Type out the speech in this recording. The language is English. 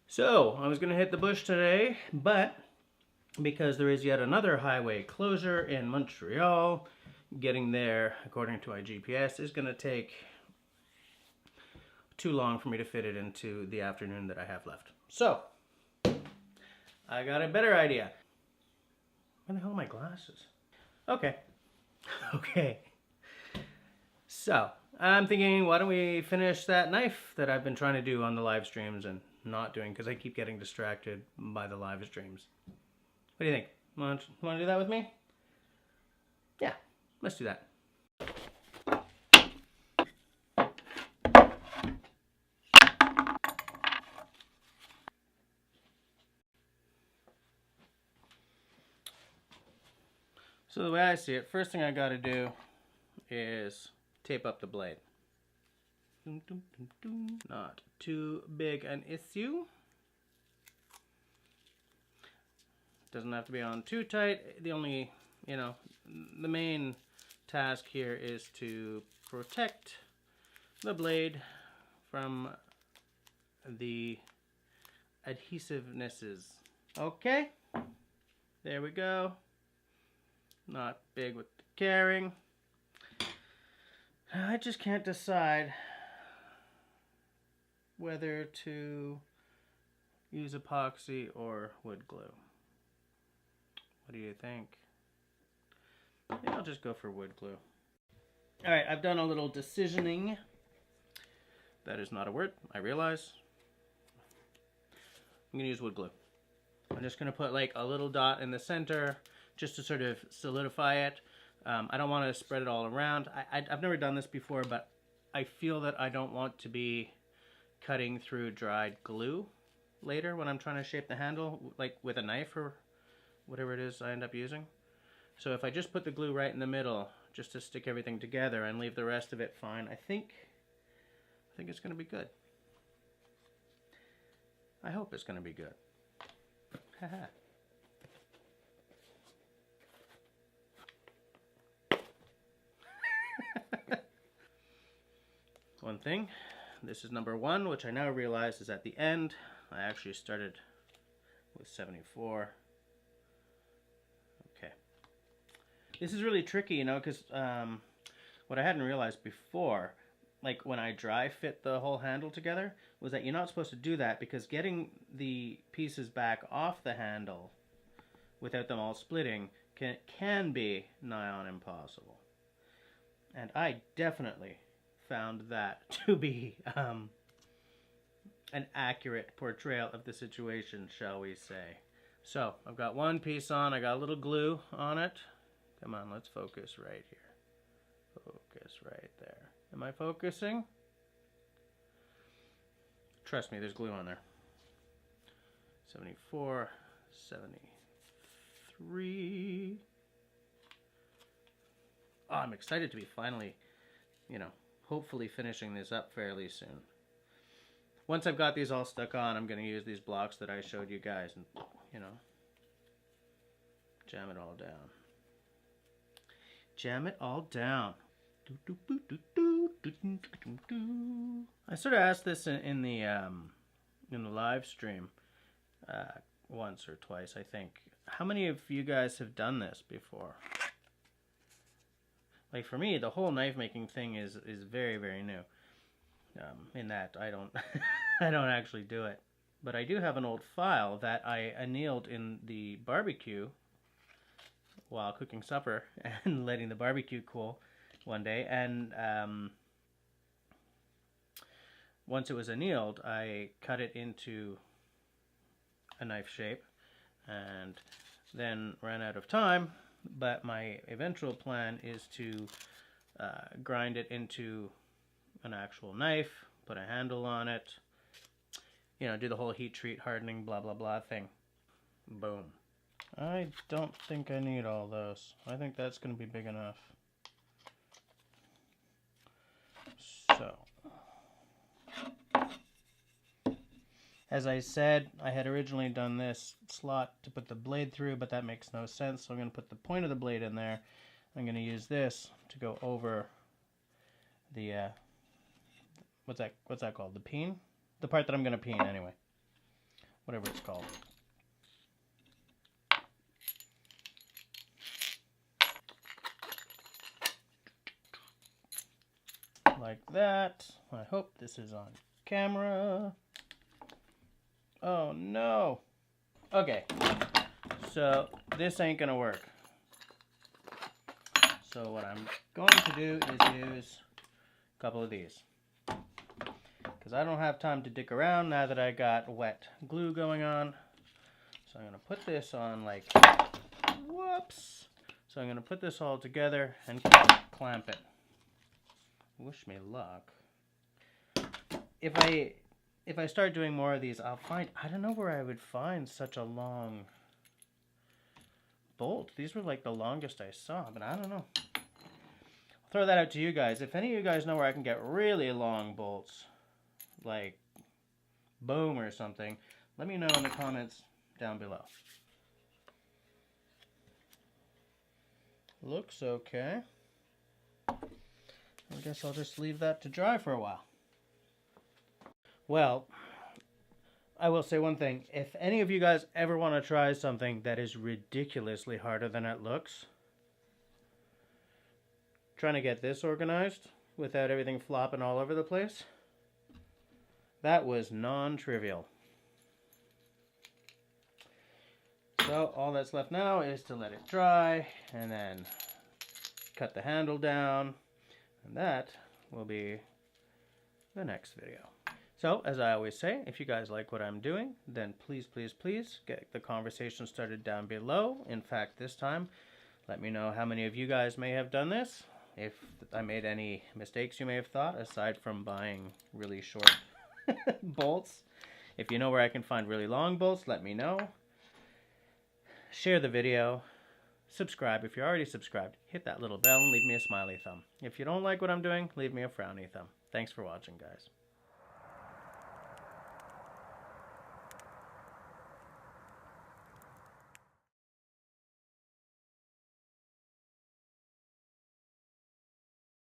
So, I was going to hit the bush today, but because there is yet another highway closure in Montreal, getting there, according to my GPS, is going to take too long for me to fit it into the afternoon that I have left. So, I got a better idea. Where the hell are my glasses? Okay. Okay. So, I'm thinking, why don't we finish that knife that I've been trying to do on the live streams and not doing because I keep getting distracted by the live streams. What do you think? Want to do that with me? Yeah, let's do that. So the way I see it, first thing I got to do is tape up the blade. Not too big an issue. Doesn't have to be on too tight. The only, the main task here is to protect the blade from the adhesivenesses. Okay, there we go. Not big with the caring. I just can't decide whether to use epoxy or wood glue. What do you think? Maybe I'll just go for wood glue. Alright, I've done a little decisioning. That is not a word, I realize. I'm going to use wood glue. I'm just going to put like a little dot in the center just to sort of solidify it. I don't want to spread it all around. I've never done this before, but I feel that I don't want to be cutting through dried glue later when I'm trying to shape the handle, like with a knife or whatever it is I end up using. So if I just put the glue right in the middle, just to stick everything together and leave the rest of it fine, I think it's going to be good. I hope it's going to be good. Haha. One thing, this is number 1, which I now realize is at the end. I actually started with 74. Okay. This is really tricky, because what I hadn't realized before, like when I dry fit the whole handle together, was that you're not supposed to do that because getting the pieces back off the handle without them all splitting can be nigh on impossible. And I definitely found that to be an accurate portrayal of the situation, shall we say. So, I've got one piece on, I got a little glue on it. Come on, let's focus right here. Focus right there. Am I focusing? Trust me, there's glue on there. 74, 73. Oh, I'm excited to be finally, hopefully finishing this up fairly soon. Once I've got these all stuck on, I'm going to use these blocks that I showed you guys and, jam it all down. Jam it all down. I sort of asked this in the live stream once or twice, I think. How many of you guys have done this before? Like for me, the whole knife making thing is very, very new. In that I don't I don't actually do it, but I do have an old file that I annealed in the barbecue while cooking supper and letting the barbecue cool one day. And once it was annealed, I cut it into a knife shape, and then ran out of time. But my eventual plan is to grind it into an actual knife, put a handle on it, do the whole heat treat, hardening, blah, blah, blah thing. Boom. I don't think I need all those. I think that's going to be big enough. So, as I said, I had originally done this slot to put the blade through, but that makes no sense. So I'm going to put the point of the blade in there. I'm going to use this to go over the what's that called? The peen? The part that I'm gonna peen anyway. Whatever it's called. Like that. I hope this is on camera. Oh no. Okay. So this ain't gonna work. So what I'm going to do is use a couple of these. Because I don't have time to dick around now that I got wet glue going on. So I'm going to put this on like, whoops. So I'm going to put this all together and clamp it. Wish me luck. If I start doing more of these, I'll find, I don't know where I would find such a long bolt. These were like the longest I saw, but I don't know. I'll throw that out to you guys. If any of you guys know where I can get really long bolts, like boom or something, let me know in the comments down below. Looks okay. I guess I'll just leave that to dry for a while. Well, I will say one thing. If any of you guys ever want to try something that is ridiculously harder than it looks, trying to get this organized without everything flopping all over the place, that was non-trivial. So all that's left now is to let it dry and then cut the handle down, and that will be the next video. So, as I always say, if you guys like what I'm doing, then please, please, please get the conversation started down below. In fact, this time, let me know how many of you guys may have done this. If I made any mistakes you may have thought, aside from buying really short bolts. If you know where I can find really long bolts, let me know. Share the video. Subscribe if you're already subscribed. Hit that little bell and leave me a smiley thumb. If you don't like what I'm doing, leave me a frowny thumb. Thanks for watching, guys.